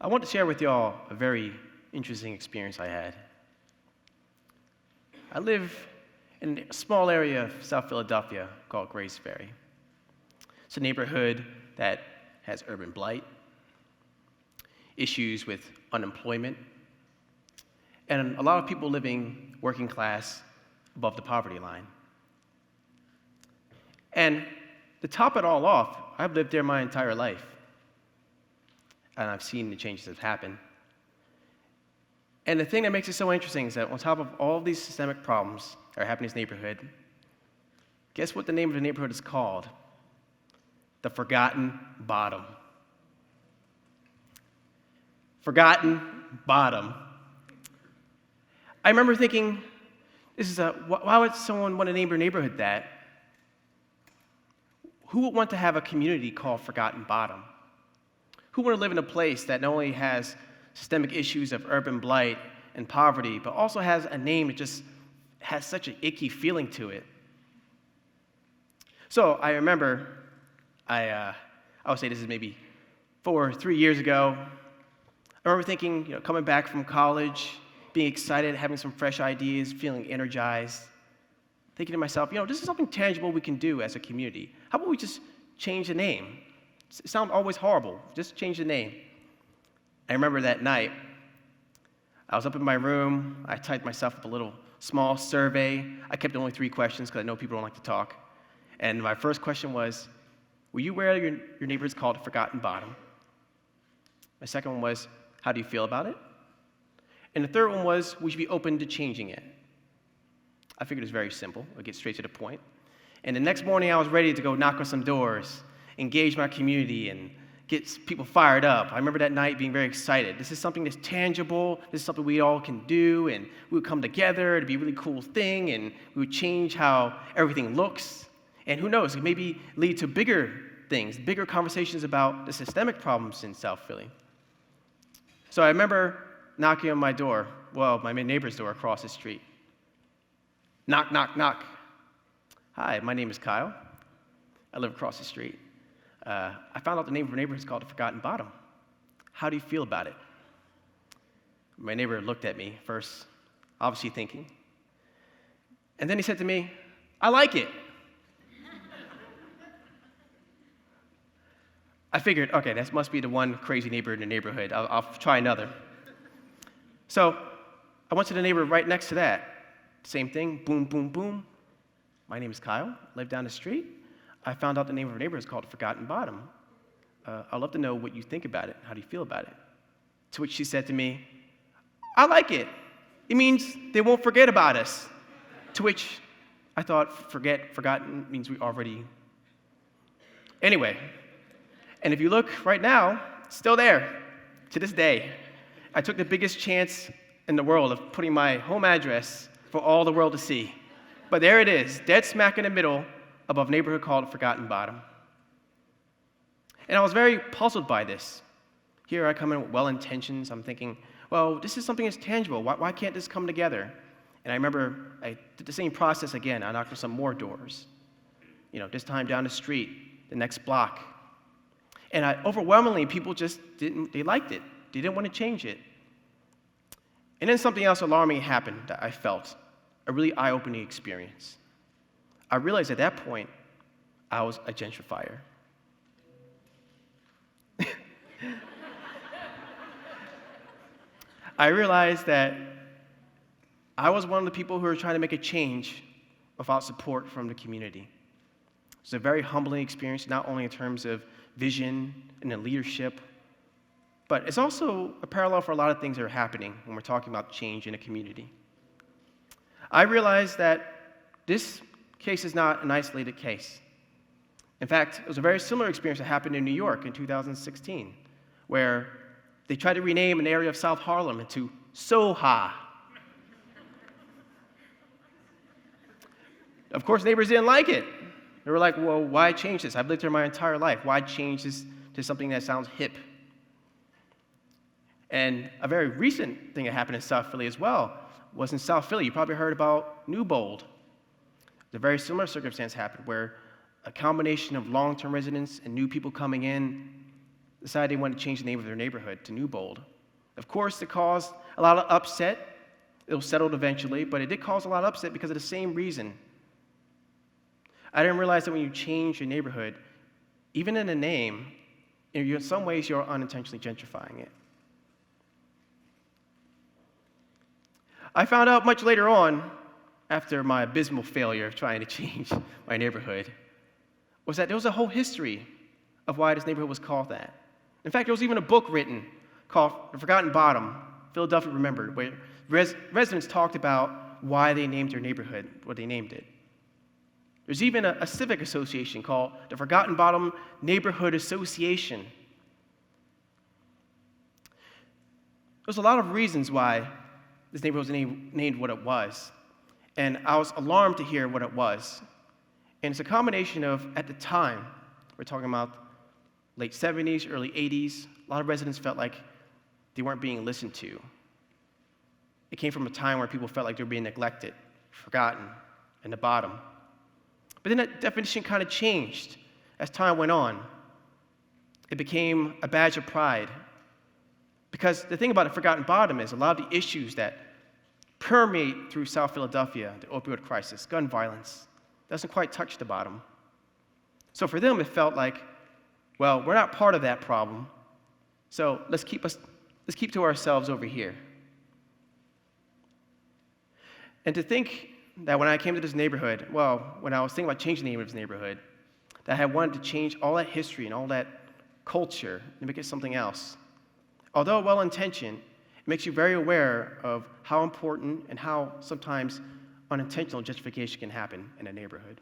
I want to share with y'all a very interesting experience I had. I live in a small area of South Philadelphia called Grace Ferry. It's a neighborhood that has urban blight, issues with unemployment, and a lot of people living working class above the poverty line. And to top it all off, I've lived there my entire life, and I've seen the changes that have happened. And the thing that makes it so interesting is that on top of all of these systemic problems that are happening in this neighborhood, guess what the name of the neighborhood is called? The Forgotten Bottom. Forgotten Bottom. I remember thinking, why would someone want to name their neighborhood that? Who would want to have a community called Forgotten Bottom? Who would want to live in a place that not only has systemic issues of urban blight and poverty, but also has a name that just has such an icky feeling to it? So I remember, I would say this is maybe 4 or 3 years ago. I remember thinking, coming back from college, being excited, having some fresh ideas, feeling energized, thinking to myself, this is something tangible we can do as a community. How about we just change the name? It sounds always horrible. Just change the name. I remember that night, I was up in my room. I typed myself up a little small survey. I kept only 3 questions because I know people don't like to talk. And my first question was, were you aware your neighborhood's called Forgotten Bottom? My second one was, how do you feel about it? And the third one was, we should be open to changing it. I figured it was very simple. I'd get straight to the point. And the next morning, I was ready to go knock on some doors, engage my community, and get people fired up. I remember that night being very excited. This is something that's tangible. This is something we all can do, and we would come together. It'd be a really cool thing, and we would change how everything looks. And who knows, it maybe lead to bigger things, bigger conversations about the systemic problems in South Philly. So I remember knocking on my door, my neighbor's door across the street. Knock, knock, knock. Hi, my name is Kyle. I live across the street. I found out the name of our neighborhood is called the Forgotten Bottom. How do you feel about it? My neighbor looked at me first, obviously thinking. And then he said to me, I like it. I figured, okay, that must be the one crazy neighbor in the neighborhood. I'll try another. So I went to the neighbor right next to that. Same thing, boom, boom, boom. My name is Kyle, live down the street. I found out the name of our neighborhood is called Forgotten Bottom. I'd love to know what you think about it. How do you feel about it? To which she said to me, I like it. It means they won't forget about us. To which I thought, forgotten means we already. Anyway, and if you look right now, it's still there to this day. I took the biggest chance in the world of putting my home address for all the world to see. But there it is, dead smack in the middle above a neighborhood called Forgotten Bottom. And I was very puzzled by this. Here I come in with well-intentions. I'm thinking, this is something that's tangible. Why can't this come together? And I remember I did the same process again. I knocked on some more doors. This time down the street, the next block. And overwhelmingly, people just they liked it. They didn't want to change it. And then something else alarming happened that I felt, a really eye-opening experience. I realized at that point, I was a gentrifier. I realized that I was one of the people who were trying to make a change without support from the community. It's a very humbling experience, not only in terms of vision and in leadership, but it's also a parallel for a lot of things that are happening when we're talking about change in a community. I realized that this case is not an isolated case. In fact, it was a very similar experience that happened in New York in 2016, where they tried to rename an area of South Harlem into Soha. Of course, neighbors didn't like it. They were like, why change this? I've lived here my entire life. Why change this to something that sounds hip? And a very recent thing that happened in South Philly as well was in South Philly. You probably heard about Newbold. A very similar circumstance happened where a combination of long-term residents and new people coming in decided they wanted to change the name of their neighborhood to Newbold. Of course, it caused a lot of upset. It was settled eventually, but it did cause a lot of upset because of the same reason. I didn't realize that when you change your neighborhood, even in the name, in some ways you're unintentionally gentrifying it. I found out much later on, after my abysmal failure of trying to change my neighborhood, was that there was a whole history of why this neighborhood was called that. In fact, there was even a book written called The Forgotten Bottom, Philadelphia Remembered, where residents talked about why they named their neighborhood what they named it. There's even a civic association called the Forgotten Bottom Neighborhood Association. There's a lot of reasons why this neighborhood was named what it was, and I was alarmed to hear what it was. And it's a combination of, at the time, we're talking about late 70s, early 80s, a lot of residents felt like they weren't being listened to. It came from a time where people felt like they were being neglected, forgotten, and the bottom. But then that definition kind of changed as time went on. It became a badge of pride. Because the thing about the Forgotten Bottom is a lot of the issues that permeate through South Philadelphia, the opioid crisis, gun violence, doesn't quite touch the bottom. So for them, it felt like, well, we're not part of that problem, so let's keep to ourselves over here. And to think that when I came to this neighborhood, well, when I was thinking about changing the name of this neighborhood, that I had wanted to change all that history and all that culture and make it something else. Although well-intentioned, it makes you very aware of how important and how sometimes unintentional gentrification can happen in a neighborhood.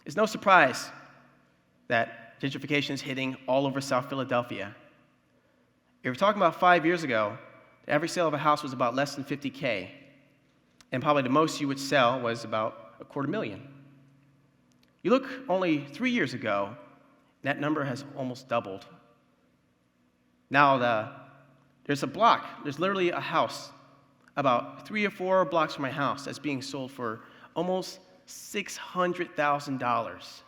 It's no surprise that gentrification is hitting all over South Philadelphia. If we're talking about 5 years ago, the average sale of a house was about less than $50K, and probably the most you would sell was about $250,000. You look only 3 years ago, that number has almost doubled. Now there's literally a house about 3 or 4 blocks from my house that's being sold for almost $600,000.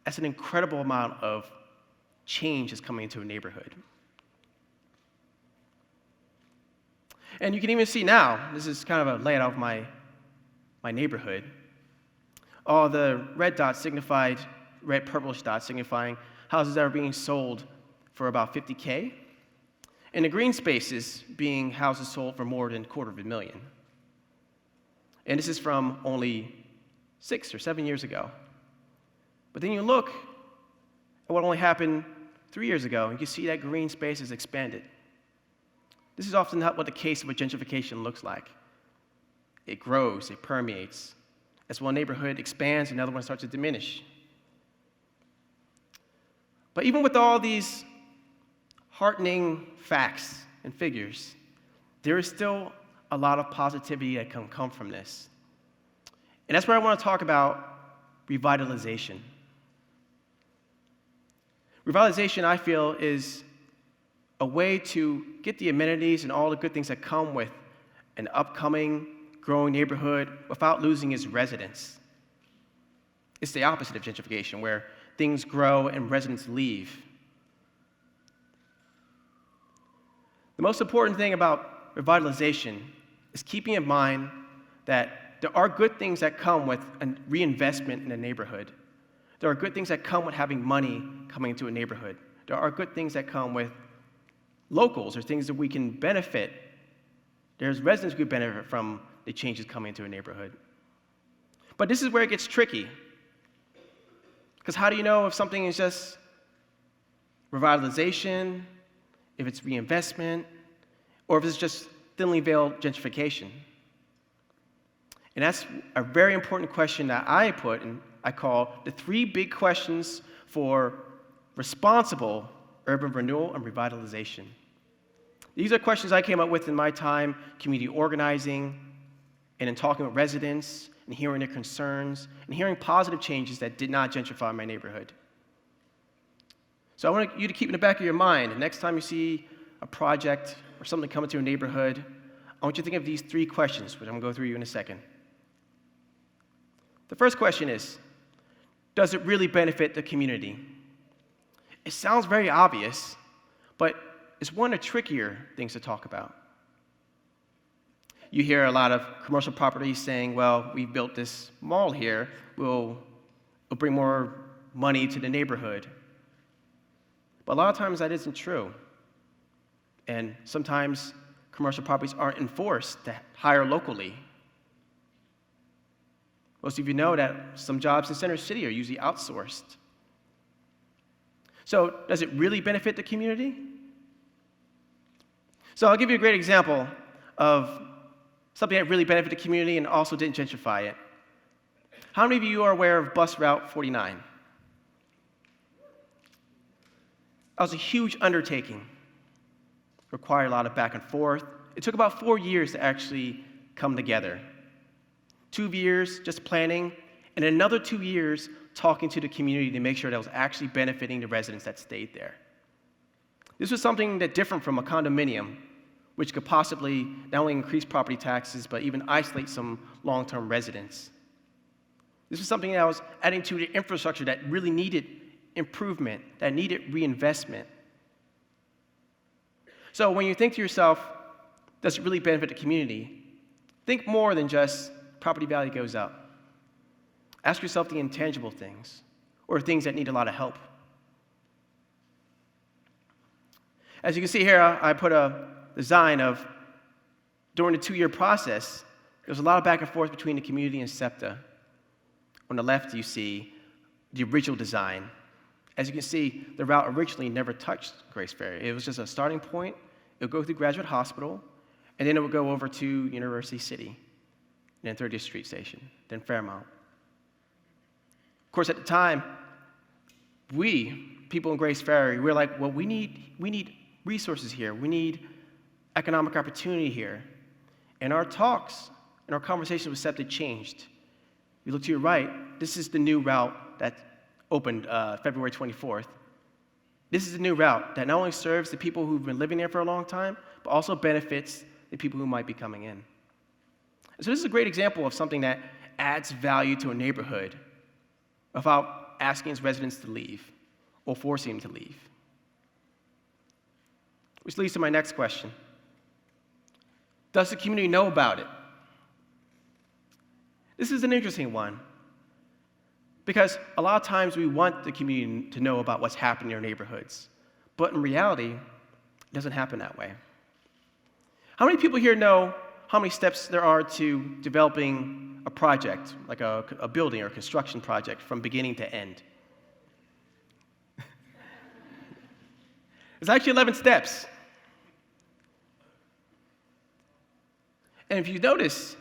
That's an incredible amount of change that's coming into a neighborhood. And you can even see now, this is kind of a layout of my neighborhood. All the red purplish dots signifying houses that are being sold for about $50K, and the green spaces being houses sold for more than $250,000. And this is from only 6 or 7 years ago. But then you look at what only happened 3 years ago, and you can see that green space has expanded. This is often not what the case of what gentrification looks like. It grows, it permeates. As one neighborhood expands, another one starts to diminish. But even with all these heartening facts and figures, there is still a lot of positivity that can come from this. And that's where I want to talk about revitalization. Revitalization, I feel, is a way to get the amenities and all the good things that come with an upcoming, growing neighborhood without losing its residents. It's the opposite of gentrification, where things grow and residents leave. The most important thing about revitalization is keeping in mind that there are good things that come with a reinvestment in a neighborhood. There are good things that come with having money coming into a neighborhood. There are good things that come with locals, or things that we can benefit. There's residents who benefit from the changes coming into a neighborhood. But this is where it gets tricky. Because how do you know if something is just revitalization, if it's reinvestment, or if it's just thinly veiled gentrification? And that's a very important question that I put, and I call the 3 big questions for responsible urban renewal and revitalization. These are questions I came up with in my time community organizing and in talking with residents and hearing their concerns and hearing positive changes that did not gentrify my neighborhood. So I want you to keep in the back of your mind, the next time you see a project or something come into your neighborhood, I want you to think of these 3 questions, which I'm going to go through you in a second. The first question is, does it really benefit the community? It sounds very obvious, but it's one of the trickier things to talk about. You hear a lot of commercial properties saying, well, we built this mall here, we'll bring more money to the neighborhood. But a lot of times that isn't true. And sometimes commercial properties aren't enforced to hire locally. Most of you know that some jobs in Center City are usually outsourced. So does it really benefit the community? So I'll give you a great example of something that really benefited the community and also didn't gentrify it. How many of you are aware of Bus Route 49? That was a huge undertaking. Required a lot of back and forth. It took about 4 years to actually come together. 2 years just planning, and another 2 years talking to the community to make sure that it was actually benefiting the residents that stayed there. This was something that different from a condominium, which could possibly not only increase property taxes, but even isolate some long-term residents. This was something that was adding to the infrastructure that really needed improvement, that needed reinvestment. So when you think to yourself, does it really benefit the community? Think more than just property value goes up. Ask yourself the intangible things, or things that need a lot of help. As you can see here, I put a design of, during the 2-year process, there was a lot of back and forth between the community and SEPTA. On the left, you see the original design. As you can see, the route originally never touched Grace Ferry. It was just a starting point. It would go through Graduate Hospital, and then it would go over to University City, then 30th Street Station, then Fairmount. Of course, at the time, people in Grace Ferry, we were like, well, we need resources here. We need economic opportunity here. And our talks and our conversations with SEPTA changed. You look to your right, this is the new route that opened February 24th. This is a new route that not only serves the people who've been living there for a long time, but also benefits the people who might be coming in. So this is a great example of something that adds value to a neighborhood without asking its residents to leave or forcing them to leave. Which leads to my next question. Does the community know about it? This is an interesting one, because a lot of times we want the community to know about what's happening in our neighborhoods, but in reality, it doesn't happen that way. How many people here know how many steps there are to developing a project, like a building or a construction project, from beginning to end? It's actually 11 steps. And if you notice,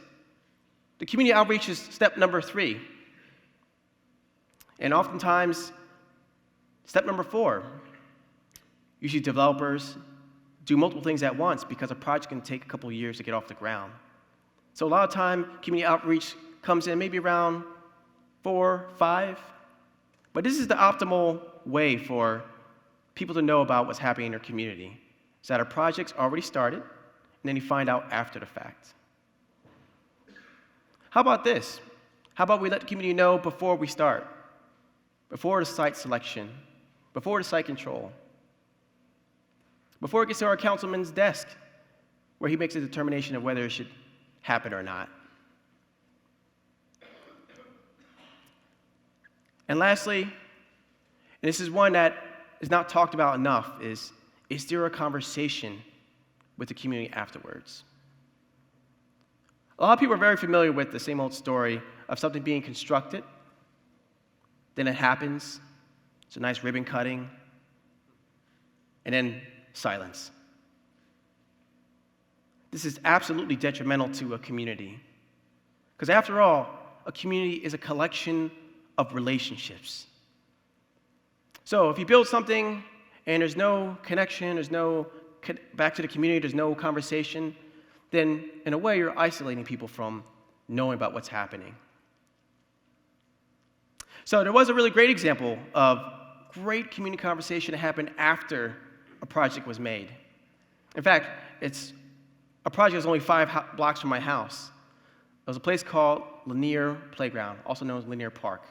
the community outreach is step number 3. And oftentimes, step number 4, usually developers do multiple things at once because a project can take a couple of years to get off the ground. So a lot of time, community outreach comes in maybe around 4, 5. But this is the optimal way for people to know about what's happening in their community. Is that a project's already started, and then you find out after the fact. How about this? How about we let the community know before we start? Before the site selection, before the site control, before it gets to our councilman's desk, where he makes a determination of whether it should happen or not. And lastly, and this is one that is not talked about enough, is there a conversation with the community afterwards? A lot of people are very familiar with the same old story of something being constructed, then it happens, it's a nice ribbon cutting, and then silence. This is absolutely detrimental to a community. Because after all, a community is a collection of relationships. So if you build something and there's no connection, there's no back to the community, there's no conversation, then in a way you're isolating people from knowing about what's happening. So there was a really great example of great community conversation that happened after a project was made. In fact, it's a project that's only 5 blocks from my house. There was a place called Lanier Playground, also known as Lanier Park.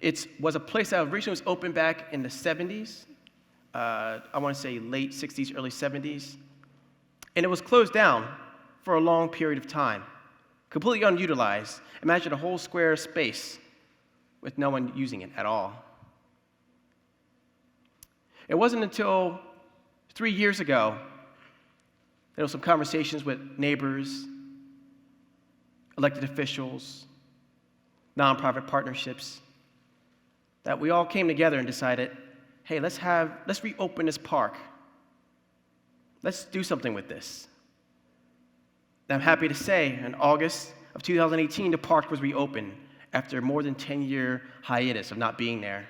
It was a place that originally was opened back in the 70s. I want to say late 60s, early 70s. And it was closed down for a long period of time, completely unutilized. Imagine a whole square space with no one using it at all. It wasn't until 3 years ago there were some conversations with neighbors, elected officials, nonprofit partnerships, that we all came together and decided, hey, let's reopen this park. Let's do something with this. And I'm happy to say, in August of 2018, the park was reopened after a more than 10-year hiatus of not being there.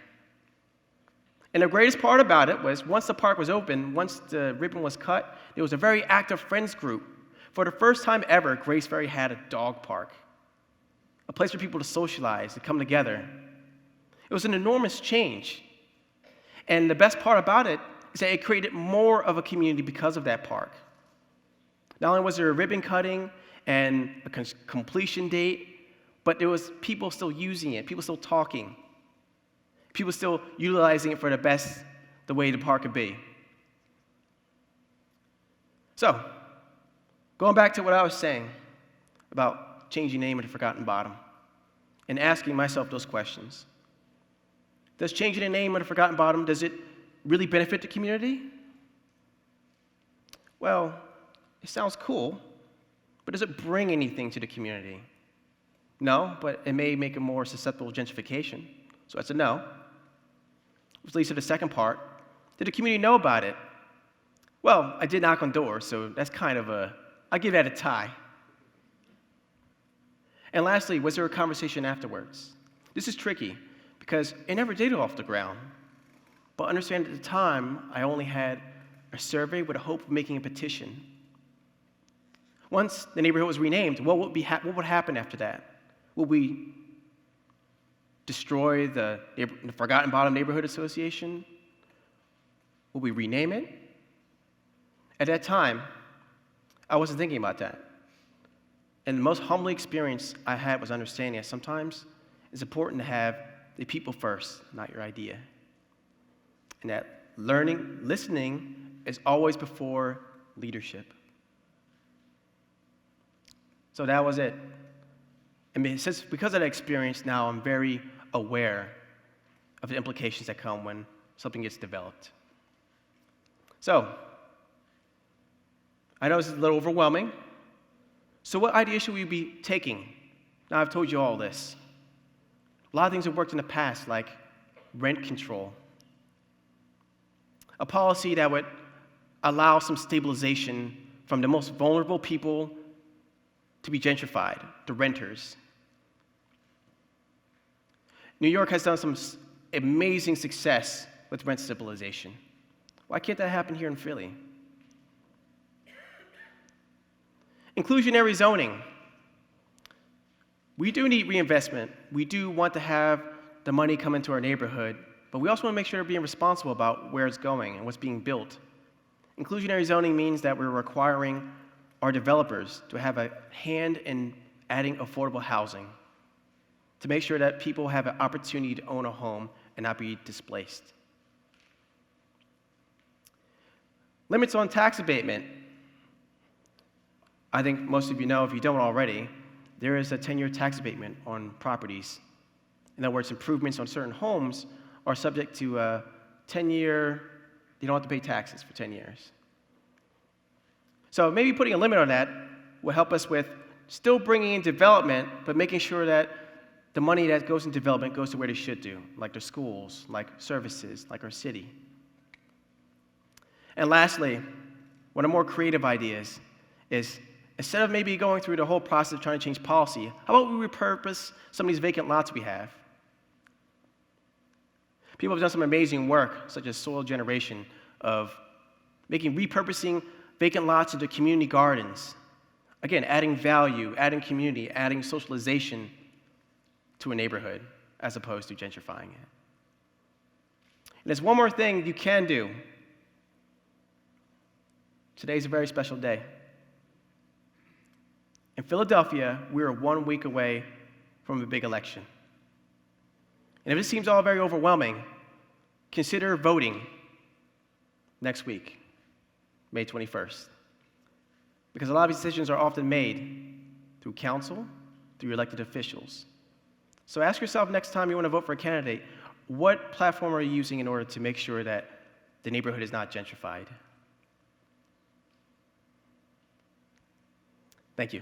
And the greatest part about it was once the park was open, once the ribbon was cut, there was a very active friends group. For the first time ever, Grace Ferry had a dog park, a place for people to socialize, to come together. It was an enormous change. And the best part about it is that it created more of a community because of that park. Not only was there a ribbon cutting and a completion date, but there was people still using it, people still talking, people still utilizing it for the way the park could be. So, going back to what I was saying about changing name of the Forgotten Bottom and asking myself those questions. Does changing the name of the Forgotten Bottom, does it really benefit the community? Well, it sounds cool, but does it bring anything to the community? No, but it may make it more susceptible to gentrification. So that's a no. Which leads to the second part. Did the community know about it? Well, I did knock on doors, so that's kind of I'll give that a tie. And lastly, was there a conversation afterwards? This is tricky because it never did go off the ground. But understand at the time, I only had a survey with a hope of making a petition. Once the neighborhood was renamed, what would happen after that? Would we destroy the Forgotten Bottom Neighborhood Association? Would we rename it? At that time, I wasn't thinking about that. And the most humbling experience I had was understanding that sometimes it's important to have the people first, not your idea. And that listening is always before leadership. So that was it. And because of that experience, now I'm very aware of the implications that come when something gets developed. So, I know this is a little overwhelming. So what idea should we be taking? Now I've told you all this. A lot of things have worked in the past, like rent control. A policy that would allow some stabilization from the most vulnerable people to be gentrified, the renters. New York has done some amazing success with rent stabilization. Why can't that happen here in Philly? Inclusionary zoning. We do need reinvestment. We do want to have the money come into our neighborhood, but we also want to make sure we're being responsible about where it's going and what's being built. Inclusionary zoning means that we're requiring our developers to have a hand in adding affordable housing, to make sure that people have an opportunity to own a home and not be displaced. Limits on tax abatement. I think most of you know, if you don't already, there is a 10-year tax abatement on properties. In other words, improvements on certain homes are subject to a 10-year, you don't have to pay taxes for 10 years. So maybe putting a limit on that will help us with still bringing in development, but making sure that the money that goes in development goes to where they should do, like the schools, like services, like our city. And lastly, one of the more creative ideas is, instead of maybe going through the whole process of trying to change policy, how about we repurpose some of these vacant lots we have? People have done some amazing work, such as soil generation, of repurposing vacant lots into community gardens. Again, adding value, adding community, adding socialization to a neighborhood, as opposed to gentrifying it. And there's one more thing you can do. Today's a very special day. In Philadelphia, we are 1 week away from a big election. And if it seems all very overwhelming, consider voting next week, May 21st. Because a lot of these decisions are often made through council, through elected officials. So ask yourself next time you want to vote for a candidate, what platform are you using in order to make sure that the neighborhood is not gentrified? Thank you.